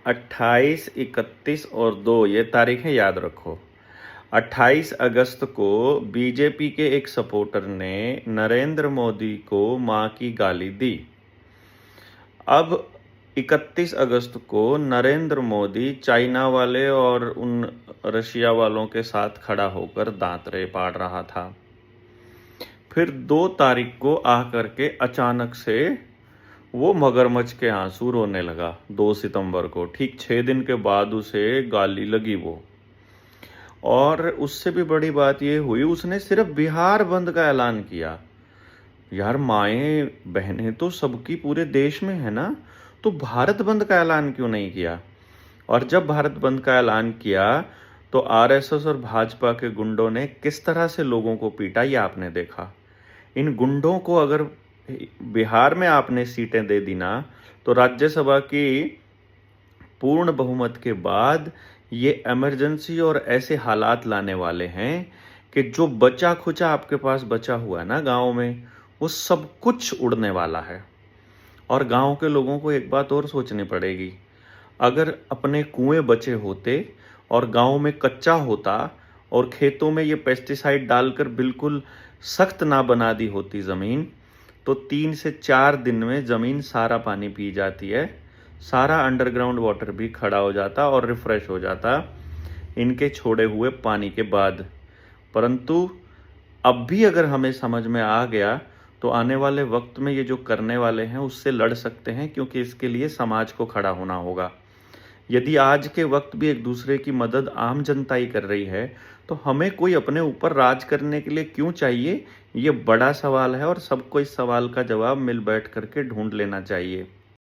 28, 31 और 2 ये तारीखें याद रखो। 28 अगस्त को बीजेपी के एक सपोर्टर ने नरेंद्र मोदी को मां की गाली दी। अब 31 अगस्त को नरेंद्र मोदी चाइना वाले और उन रशिया वालों के साथ खड़ा होकर दांतरे पाड़ रहा था। फिर 2 तारीख को आकर के अचानक से वो मगरमच्छ के आंसू रोने लगा। 2 सितंबर को ठीक 6 दिन के बाद उसे गाली लगी वो। और उससे भी बड़ी बात ये हुई, उसने सिर्फ बिहार बंद का ऐलान किया। यार, माएँ बहनें तो सबकी पूरे देश में है ना, तो भारत बंद का ऐलान क्यों नहीं किया? और जब भारत बंद का ऐलान किया तो आरएसएस और भाजपा के गुंडों ने किस तरह से लोगों को पीटा, ये आपने देखा। इन गुंडों को अगर बिहार में आपने सीटें दे दी ना, तो राज्यसभा की पूर्ण बहुमत के बाद ये इमरजेंसी और ऐसे हालात लाने वाले हैं कि जो बचा खुचा आपके पास बचा हुआ है ना गांव में, वो सब कुछ उड़ने वाला है। और गांव के लोगों को एक बात और सोचनी पड़ेगी, अगर अपने कुएं बचे होते और गांव में कच्चा होता और खेतों में ये पेस्टिसाइड डालकर बिल्कुल सख्त ना बना दी होती ज़मीन, तो 3 से 4 दिन में ज़मीन सारा पानी पी जाती है, सारा अंडरग्राउंड वाटर भी खड़ा हो जाता और रिफ्रेश हो जाता इनके छोड़े हुए पानी के बाद। परंतु अब भी अगर हमें समझ में आ गया तो आने वाले वक्त में ये जो करने वाले हैं उससे लड़ सकते हैं, क्योंकि इसके लिए समाज को खड़ा होना होगा। यदि आज के वक्त भी एक दूसरे की मदद आम जनता ही कर रही है, तो हमें कोई अपने ऊपर राज करने के लिए क्यों चाहिए? ये बड़ा सवाल है और सबको इस सवाल का जवाब मिल बैठ करके ढूंढ लेना चाहिए।